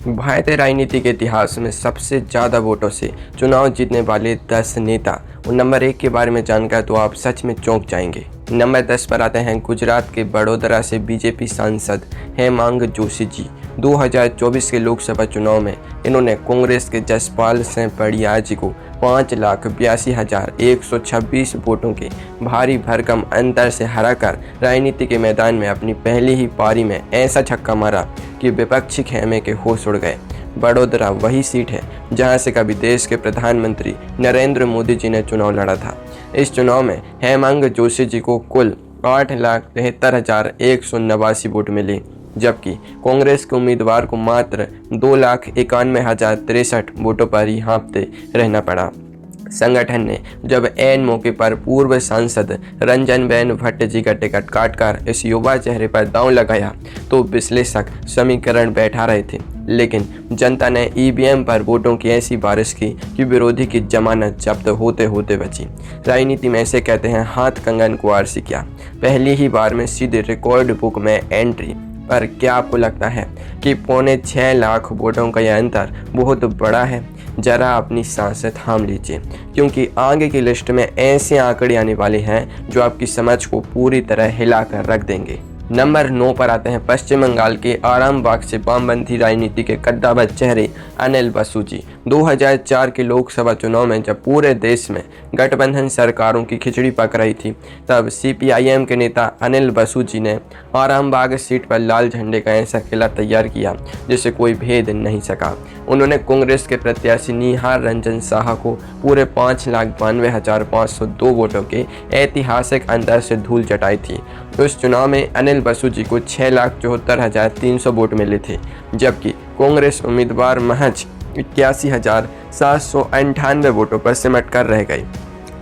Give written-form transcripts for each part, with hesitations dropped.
भारतीय राजनीति के इतिहास में सबसे ज़्यादा वोटों से चुनाव जीतने वाले 10 नेता और नंबर 1 के बारे में जानकर तो आप सच में चौंक जाएंगे। नंबर 10 पर आते हैं गुजरात के बड़ोदरा से बीजेपी सांसद हेमांग जोशी जी। 2024 के लोकसभा चुनाव में इन्होंने कांग्रेस के जसपाल सिंह पड़िया जी को 5,82,126 वोटों के भारी भरकम अंतर से हराकर राजनीति के मैदान में अपनी पहली ही पारी में ऐसा छक्का मारा कि विपक्षी खेमे के होश उड़ गए। बड़ोदरा वही सीट है जहां से कभी देश के प्रधानमंत्री नरेंद्र मोदी जी ने चुनाव लड़ा था। इस चुनाव में हेमांग जोशी जी को कुल 8,73,189 वोट मिले, जबकि कांग्रेस के उम्मीदवार को मात्र 2,91,063 वोटों पर ही हाँफते रहना पड़ा। संगठन ने जब ऐन मौके पर पूर्व सांसद रंजनबेन भट्ट जी का टिकट काटकर इस युवा चेहरे पर दांव लगाया तो विश्लेषक समीकरण बैठा रहे थे, लेकिन जनता ने ईवीएम पर वोटों की ऐसी बारिश की कि विरोधी की जमानत जब्त होते होते बची। राजनीति में ऐसे कहते हैं हाथ कंगन को आरसी किया, पहली ही बार में सीधे रिकॉर्ड बुक में एंट्री। पर क्या आपको लगता है कि 6.25 लाख वोटों का यह अंतर बहुत बड़ा है? जरा अपनी सांसें थाम लीजिए, क्योंकि आगे की लिस्ट में ऐसे आंकड़े आने वाले हैं जो आपकी समझ को पूरी तरह हिलाकर रख देंगे। नंबर 9 पर आते हैं पश्चिम बंगाल के आरामबाग से वामपंथी राजनीति के कद्दावर चेहरे अनिल बसु जी। 2004 के लोकसभा चुनाव में जब पूरे देश में गठबंधन सरकारों की खिचड़ी पक रही थी, तब सीपीआईएम के नेता अनिल बसु जी ने आरामबाग सीट पर लाल झंडे का ऐसा किला तैयार किया जिसे कोई भेद नहीं सका। उन्होंने कांग्रेस के प्रत्याशी निहार रंजन साहा को पूरे 5,92,502 वोटों के ऐतिहासिक अंतर से धूल चटाई थी। उस चुनाव में अनिल बसु जी को 6,74,300 वोट मिले थे, जबकि कांग्रेस उम्मीदवार महज 81,798 वोटों पर सिमट कर रह गई।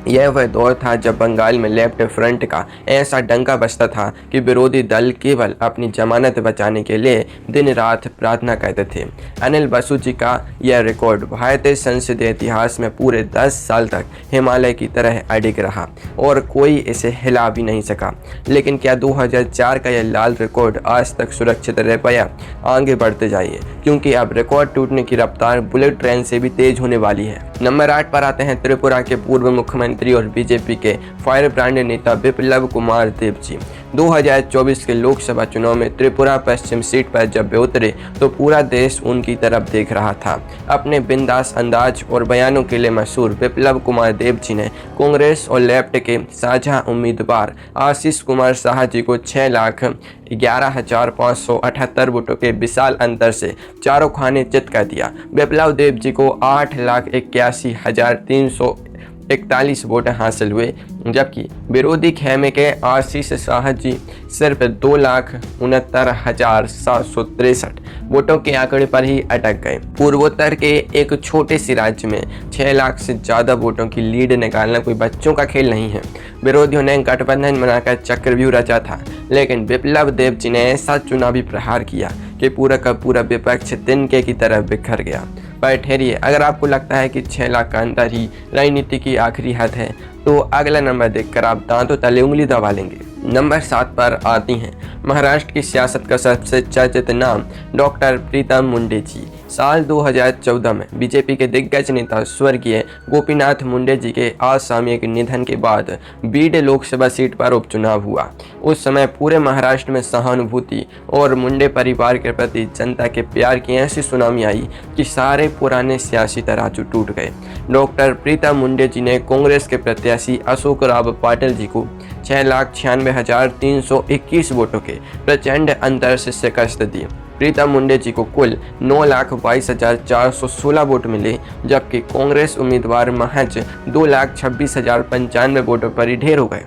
यह वह दौर था जब बंगाल में लेफ्ट फ्रंट का ऐसा डंका बजता था कि विरोधी दल केवल अपनी जमानत बचाने के लिए दिन रात प्रार्थना करते थे। अनिल बसु जी का यह रिकॉर्ड भारतीय संसदीय इतिहास में पूरे 10 साल तक हिमालय की तरह अडिग रहा और कोई इसे हिला भी नहीं सका। लेकिन क्या 2004 का यह लाल रिकॉर्ड आज तक सुरक्षित रह पाया? आगे बढ़ते जाइए, क्योंकि अब रिकॉर्ड टूटने की रफ्तार बुलेट ट्रेन से भी तेज होने वाली है। नंबर 8 पर आते हैं त्रिपुरा के पूर्व मुख्यमंत्री और बीजेपी के फायर ब्रांड नेता बिप्लब कुमार देव जी। 2024 के लोकसभा चुनाव में त्रिपुरा पश्चिम सीट पर जब वे उतरे तो पूरा देश उनकी तरफ देख रहा था। अपने बिंदास अंदाज और बयानों के लिए मशहूर बिप्लब कुमार देव जी ने कांग्रेस और लेफ्ट के साझा उम्मीदवार आशीष कुमार शाह जी को 6,11,578 वोटों के विशाल अंतर से चारों खाने चित कर दिया। बिप्लब देव जी को 8,81,341 वोट हासिल हुए, जबकि विरोधी खेमे के आशीष शाह जी सिर्फ 2,69,763 वोटों के आंकड़े पर ही अटक गए। पूर्वोत्तर के एक छोटे से राज्य में 6 लाख से ज़्यादा वोटों की लीड निकालना कोई बच्चों का खेल नहीं है। विरोधियों ने गठबंधन बनाकर चक्रव्यूह रचा था, लेकिन बिप्लब देव जी ने ऐसा चुनावी प्रहार किया कि पूरा का पूरा विपक्ष तिनके की तरफ बिखर गया। पर ठहरिए, अगर आपको लगता है कि 6 लाख का अंतर ही राजनीति की आखिरी हद है, तो अगला नंबर देखकर आप दांतों तले उंगली दबा लेंगे। नंबर 7 पर आती हैं महाराष्ट्र की सियासत का सबसे चर्चित नाम डॉक्टर प्रीतम मुंडे जी। साल 2014 में बीजेपी के दिग्गज नेता स्वर्गीय गोपीनाथ मुंडे जी के असामयिक निधन के बाद बीड लोकसभा सीट पर उपचुनाव हुआ। उस समय पूरे महाराष्ट्र में सहानुभूति और मुंडे परिवार के प्रति जनता के प्यार की ऐसी सुनामी आई कि सारे पुराने सियासी तराजू टूट गए। डॉक्टर प्रीतम मुंडे जी ने कांग्रेस के प्रत्याशी अशोक राव पाटिल जी को 6,96,321 वोटों के प्रचंड अंतर से शिकस्त दी। प्रीतम मुंडे जी को कुल 9,22,416 वोट मिले, जबकि कांग्रेस उम्मीदवार महज 2,26,095 वोटों पर ही ढेर हो गए।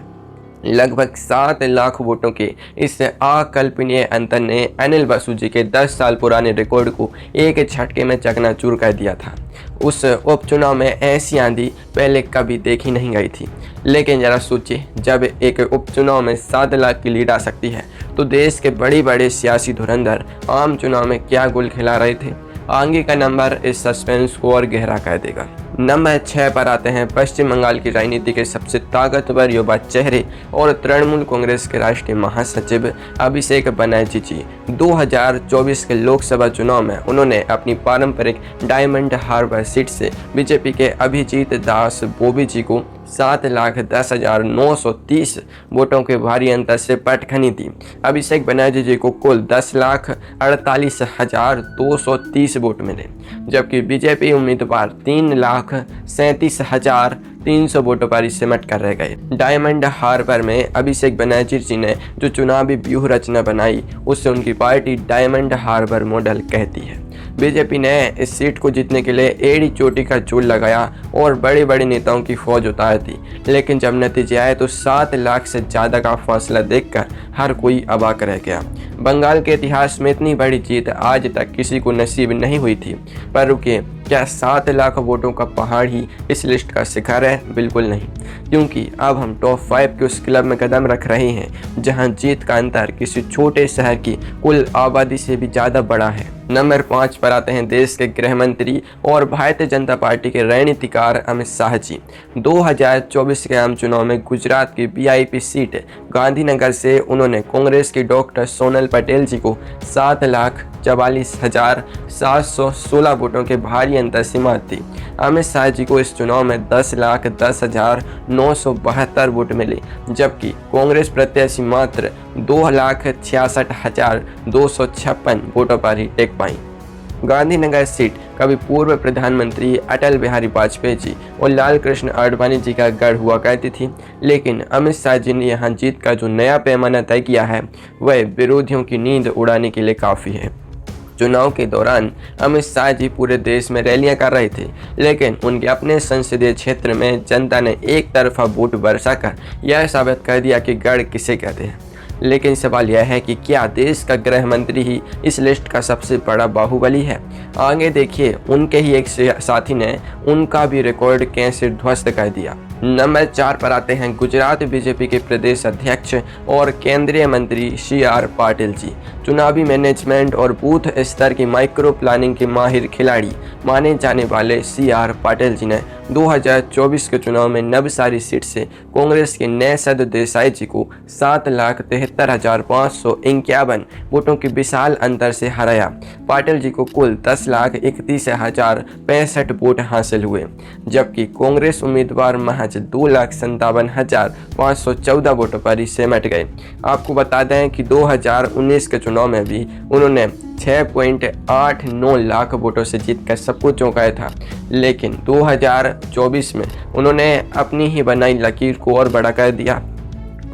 लगभग 7 लाख वोटों के इस अकल्पनीय अंतर ने अनिल बसु जी के 10 साल पुराने रिकॉर्ड को एक झटके में चकनाचूर कर दिया था। उस उपचुनाव में ऐसी आंधी पहले कभी देखी नहीं गई थी। लेकिन जरा सोचिए, जब एक उपचुनाव में 7 लाख की लीड आ सकती है, तो देश के बड़े बड़े सियासी धुरंधर आम चुनाव में क्या गुल खिला रहे थे? आगे का नंबर इस सस्पेंस को और गहरा कर देगा। नंबर 6 पर आते हैं पश्चिम बंगाल की राजनीति के सबसे ताकतवर युवा चेहरे और तृणमूल कांग्रेस के राष्ट्रीय महासचिव अभिषेक बनर्जी जी। 2024 के लोकसभा चुनाव में उन्होंने अपनी पारंपरिक डायमंड हार्बर सीट से बीजेपी के अभिजीत दास बोबी जी को 7,10,930 वोटों के भारी अंतर से पटखनी दी। अभिषेक बनर्जी जी को कुल 10,48,230 वोट मिले, जबकि बीजेपी उम्मीदवार 3,37,300 वोटों पर सिमट कर रह गए। डायमंड हार्बर में अभिषेक बनर्जी जी ने जो चुनावी व्यूह रचना बनाई, उससे उनकी पार्टी डायमंड हार्बर मॉडल कहती है। बीजेपी ने इस सीट को जीतने के लिए एड़ी चोटी का जोड़ लगाया और बड़े बड़े नेताओं की फौज उतार दी, लेकिन जब नतीजे आए तो 7 लाख से ज़्यादा का फासला देखकर हर कोई अवाक रह गया। बंगाल के इतिहास में इतनी बड़ी जीत आज तक किसी को नसीब नहीं हुई थी। पर रुकिए, क्या 7 लाख वोटों का पहाड़ ही इस लिस्ट का शिखर है? बिल्कुल नहीं, क्योंकि अब हम टॉप 5 के उस क्लब में कदम रख रहे हैं जहां जीत का अंतर किसी छोटे शहर की कुल आबादी से भी ज़्यादा बड़ा है। नंबर 5 पर आते हैं देश के गृह मंत्री और भारतीय जनता पार्टी के रणनीतिकार अमित शाह जी। 2024 के आम चुनाव में गुजरात की वीआईपी सीट गांधीनगर से उन्होंने कांग्रेस की डॉक्टर सोनल पटेल जी को 7,44,716 वोटों के भारी अंतर से मात दी। अमित शाह जी को इस चुनाव में 10,10,972 वोट मिले, जबकि कांग्रेस प्रत्याशी मात्र 2,66,256 वोटों पर ही टिक पाई। गांधीनगर सीट कभी पूर्व प्रधानमंत्री अटल बिहारी वाजपेयी जी और लाल कृष्ण आडवाणी जी का गढ़ हुआ करती थी, लेकिन अमित शाह जी ने यहाँ जीत का जो नया पैमाना तय किया है, वह विरोधियों की नींद उड़ाने के लिए काफ़ी है। चुनाव के दौरान अमित शाह जी पूरे देश में रैलियां कर रहे थे, लेकिन उनके अपने संसदीय क्षेत्र में जनता ने एक तरफा वोट बरसाकर यह साबित कर दिया कि गढ़ किसे कहते हैं। लेकिन सवाल यह है कि क्या देश का गृह मंत्री ही इस लिस्ट का सबसे बड़ा बाहुबली है? आगे देखिए, उनके ही एक साथी ने उनका भी रिकॉर्ड कैसे ध्वस्त कर दिया। नंबर 4 पर आते हैं गुजरात बीजेपी के प्रदेश अध्यक्ष और केंद्रीय मंत्री CR पाटिल जी। चुनावी मैनेजमेंट और बूथ स्तर की माइक्रो प्लानिंग के माहिर खिलाड़ी माने जाने वाले CR पाटिल जी ने 2024 के चुनाव में नवसारी सीट से कांग्रेस के नैसद देसाई जी को 7,73,551 वोटों के विशाल अंतर से हराया। पाटिल जी को कुल 10,31,065 वोट हासिल हुए, जबकि कांग्रेस उम्मीदवार महज 2,57,514 वोटों पर ही सिमट गए। आपको बता दें कि 2019 के चुनाव में भी उन्होंने 6.89 लाख वोटों से जीतकर सबको चौंकाया था, लेकिन 2024 में उन्होंने अपनी ही बनाई लकीर को और बड़ा कर दिया।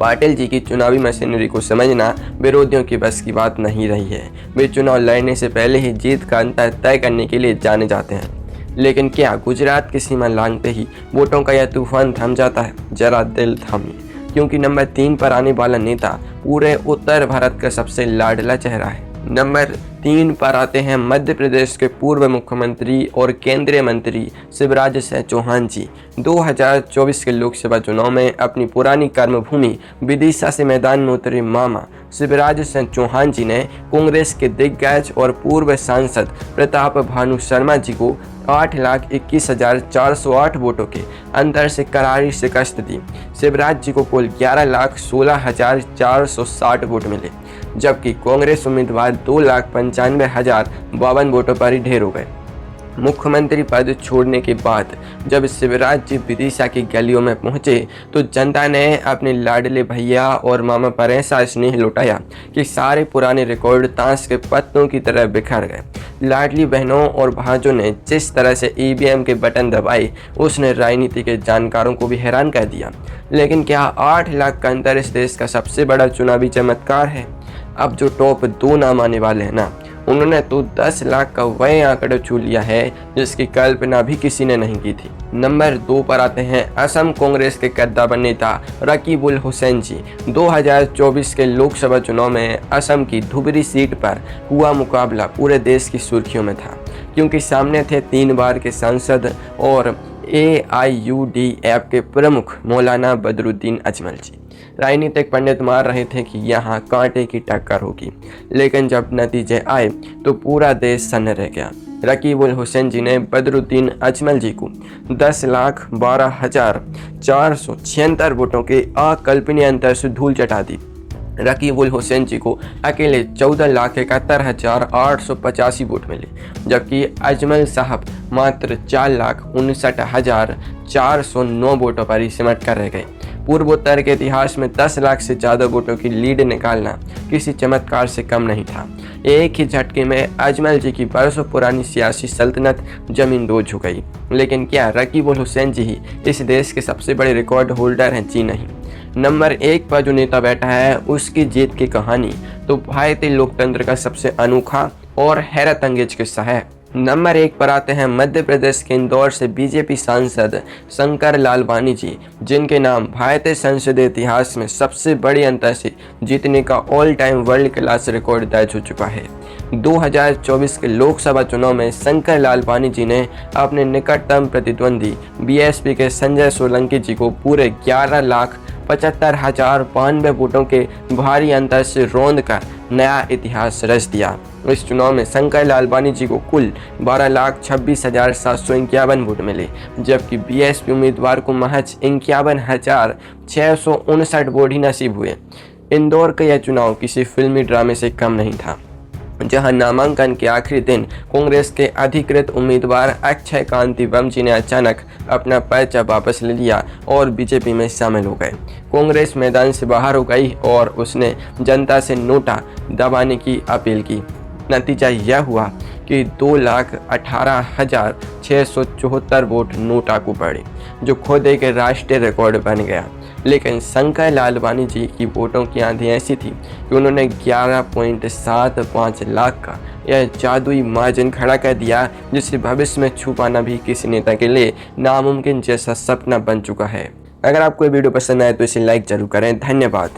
पाटिल जी की चुनावी मशीनरी को समझना विरोधियों की बस की बात नहीं रही है। वे चुनाव लड़ने से पहले ही जीत का अंतर तय करने के लिए जाने जाते हैं। लेकिन क्या गुजरात की सीमा लांघते ही वोटों का यह तूफान थम जाता है? जरा दिल थामिए, क्योंकि नंबर 3 पर आने वाला नेता पूरे उत्तर भारत का सबसे लाडला चेहरा है। नंबर 3 पर आते हैं मध्य प्रदेश के पूर्व मुख्यमंत्री और केंद्रीय मंत्री शिवराज सिंह चौहान जी। 2024 के लोकसभा चुनाव में अपनी पुरानी कर्मभूमि विदिशा से मैदान में उतरे मामा शिवराज सिंह चौहान जी ने कांग्रेस के दिग्गज और पूर्व सांसद प्रताप भानु शर्मा जी को 8,21,408 वोटों के अंतर से करारी शिकस्त दी। शिवराज जी को कुल 11,16,460 वोट मिले, जबकि कांग्रेस उम्मीदवार 2,95,052 वोटों पर ही ढेर हो गए। मुख्यमंत्री पद छोड़ने के बाद जब शिवराज जी विदिशा की गलियों में पहुंचे तो जनता ने अपने लाडले भैया और मामा पर ऐसा स्नेह लुटाया कि सारे पुराने रिकॉर्ड ताश के पत्तों की तरह बिखर गए। लाडली बहनों और भांजों ने जिस तरह से EVM के बटन दबाए, उसने राजनीति के जानकारों को भी हैरान कर दिया। लेकिन क्या 8 लाख का अंतर इस देश का सबसे बड़ा चुनावी चमत्कार है? अब जो टॉप 2 नाम आने वाले हैं ना, उन्होंने तो 10 लाख का वह आंकड़ा छू लिया है जिसकी कल्पना भी किसी ने नहीं की थी। नंबर 2 पर आते हैं असम कांग्रेस के कद्दावर नेता रकीबुल हुसैन जी। 2024 के लोकसभा चुनाव में असम की धुबरी सीट पर हुआ मुकाबला पूरे देश की सुर्खियों में था, क्योंकि सामने थे 3 बार के सांसद और AIUDF के प्रमुख मौलाना बदरुद्दीन अजमल जी। राजनीतिक पंडित मार रहे थे कि यहाँ कांटे की टक्कर होगी, लेकिन जब नतीजे आए तो पूरा देश सन्न रह गया। रकीब उल हुसैन जी ने बदरुद्दीन अजमल जी को 10,12,476 वोटों के अकल्पनीय अंतर से धूल चटा दी। रकीब उल हुसैन जी को अकेले 14,71,885 वोट मिले, जबकि अजमल साहब मात्र 4,59,409 वोटों पर ही सिमट कर रह गए। पूर्वोत्तर के इतिहास में 10 लाख से ज़्यादा वोटों की लीड निकालना किसी चमत्कार से कम नहीं था। एक ही झटके में अजमल जी की बरसों पुरानी सियासी सल्तनत जमीन दो झुक गई। लेकिन क्या रकीब उल हुसैन जी ही इस देश के सबसे बड़े रिकॉर्ड होल्डर हैं? जी नहीं। नंबर 1 पर जो नेता बैठा है उसकी जीत की कहानी तो भारतीय लोकतंत्र का सबसे अनोखा और हैरत अंगेज किस्सा है। नंबर 1 पर आते हैं मध्य प्रदेश के इंदौर से बीजेपी सांसद शंकर लालवानी जी, जिनके नाम भारतीय संसदीय इतिहास में सबसे बड़ी अंतर से जीतने का all time world class record दर्ज हो चुका है। 2024 के लोकसभा चुनाव में शंकर लालवानी जी ने अपने निकटतम प्रतिद्वंदी बीएसपी के संजय सोलंकी जी को पूरे 11,75,092 वोटों के भारी अंतर से रौंद कर नया इतिहास रच दिया। इस चुनाव में शंकर लालवानी जी को कुल 12,26,751 वोट मिले, जबकि बीएसपी उम्मीदवार को महज 51,659 वोट ही नसीब हुए। इंदौर का यह चुनाव किसी फिल्मी ड्रामे से कम नहीं था, जहां नामांकन के आखिरी दिन कांग्रेस के अधिकृत उम्मीदवार अक्षय कांति वंशी ने अचानक अपना पर्चा वापस ले लिया और बीजेपी में शामिल हो गए। कांग्रेस मैदान से बाहर हो गई और उसने जनता से नोटा दबाने की अपील की। नतीजा यह हुआ कि 2,18,674 वोट नोटा को पड़े, जो खुद एक राष्ट्रीय रिकॉर्ड बन गया। लेकिन शंकर लालवानी जी की वोटों की आंधी ऐसी थी कि उन्होंने 11.75 लाख का यह जादुई मार्जिन खड़ा कर दिया, जिसे भविष्य में छू पाना भी किसी नेता के लिए नामुमकिन जैसा सपना बन चुका है। अगर आपको ये वीडियो पसंद आए तो इसे लाइक जरूर करें। धन्यवाद।